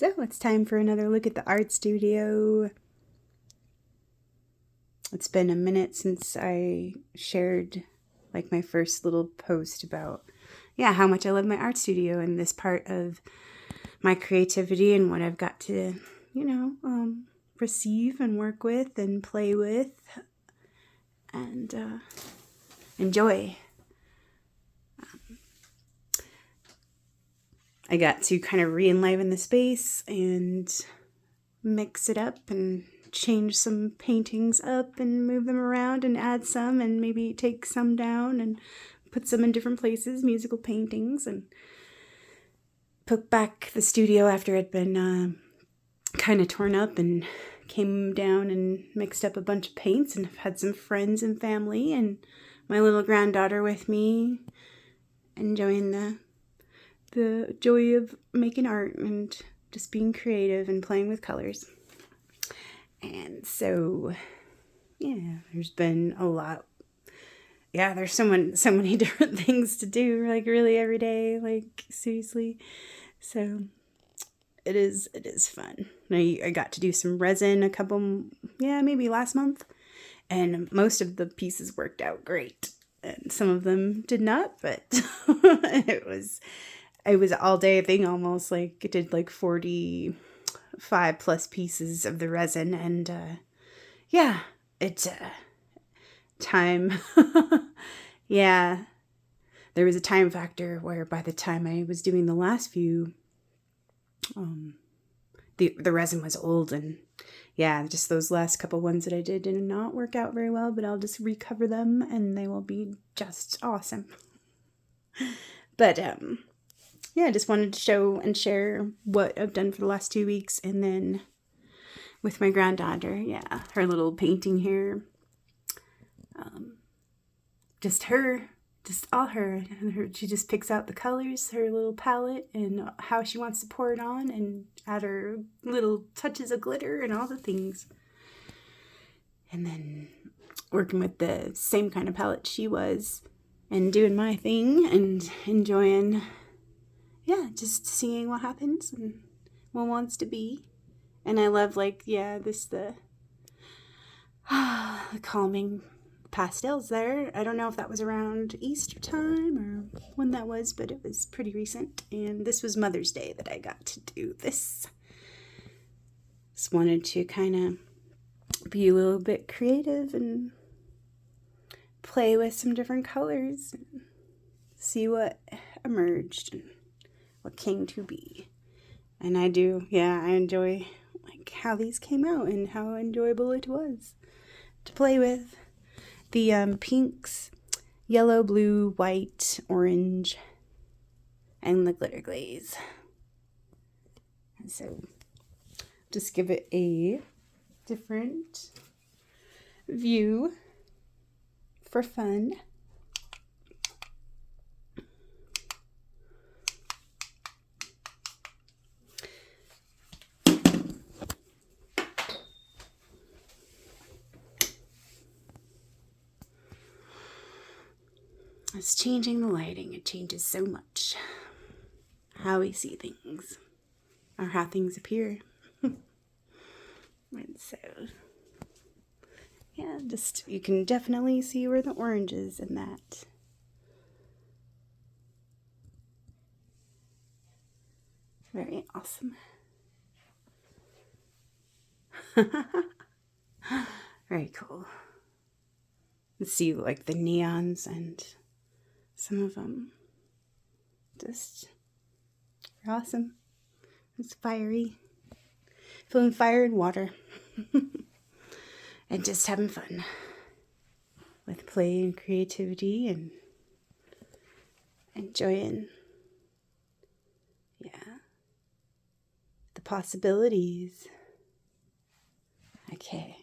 So it's time for another look at the art studio. It's been a minute since I shared like my first little post about, how much I love my art studio and this part of my creativity and what I've got to, receive and work with and play with and enjoy. I got to kind of re-enliven the space and mix it up and change some paintings up and move them around and add some and maybe take some down and put some in different places, musical paintings, and put back the studio after it had been kind of torn up, and came down and mixed up a bunch of paints, and I've had some friends and family and my little granddaughter with me enjoying the joy of making art and just being creative and playing with colors. And so, there's been a lot. Yeah, there's so many different things to do, like really every day, like seriously. So it is fun. I got to do some resin maybe last month, and most of the pieces worked out great. And some of them did not, but it was all day thing almost. Like it did like 45 plus pieces of the resin, and it's time. Yeah, there was a time factor where by the time I was doing the last few, the resin was old, and just those last couple ones that I did not work out very well, but I'll just recover them and they will be just awesome. But I just wanted to show and share what I've done for the last 2 weeks, and then with my granddaughter, her little painting here, just all her. She just picks out the colors, her little palette, and how she wants to pour it on, and add her little touches of glitter and all the things. And then working with the same kind of palette she was, and doing my thing and enjoying, just seeing what happens and what wants to be. And I love the calming pastels there. I don't know if that was around Easter time or when that was, but it was pretty recent. And this was Mother's Day that I got to do this. Just wanted to kind of be a little bit creative and play with some different colors and see what emerged and what came to be. And I enjoy like how these came out and how enjoyable it was to play with. The pinks, yellow, blue, white, orange, and the glitter glaze. And so just give it a different view for fun. It's changing the lighting. It changes so much how we see things or how things appear. And so, you can definitely see where the orange is in that. Very awesome. Very cool. Let's see like the neons, and some of them just are awesome. It's fiery. Feeling fire and water. And just having fun with play and creativity and enjoying, the possibilities. Okay,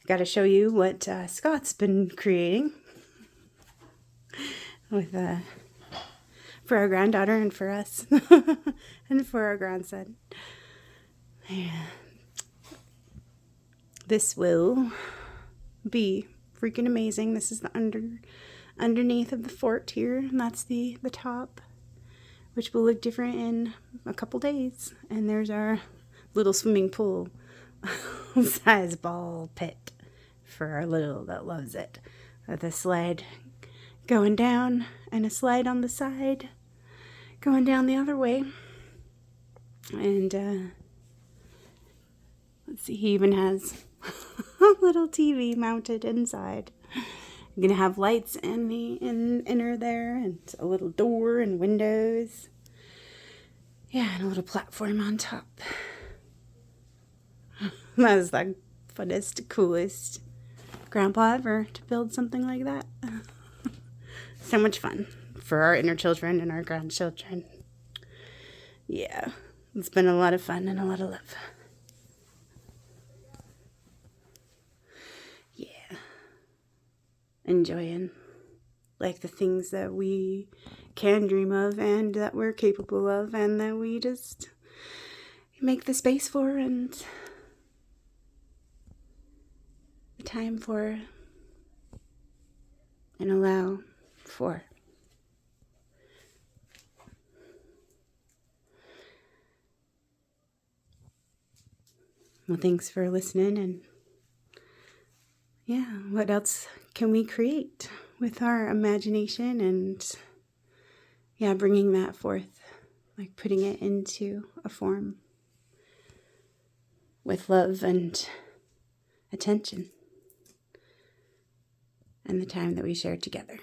I got to show you what Scott's been creating with for our granddaughter and for us and for our grandson. This will be freaking amazing. This is the underneath of the fort here, and that's the top, which will look different in a couple days. And there's our little swimming pool size ball pit for our little that loves it, with a slide going down and a slide on the side going down the other way. And let's see, he even has a little TV mounted inside. I'm gonna have lights in the inner there, and a little door and windows. Yeah, and a little platform on top. That was the funnest, coolest grandpa ever to build something like that. So much fun for our inner children and our grandchildren. Yeah, it's been a lot of fun and a lot of love. Yeah, enjoying like the things that we can dream of and that we're capable of and that we just make the space for and the time for and allow for. Well, thanks for listening, and yeah, what else can we create with our imagination and yeah, bringing that forth, like putting it into a form with love and attention and the time that we share together.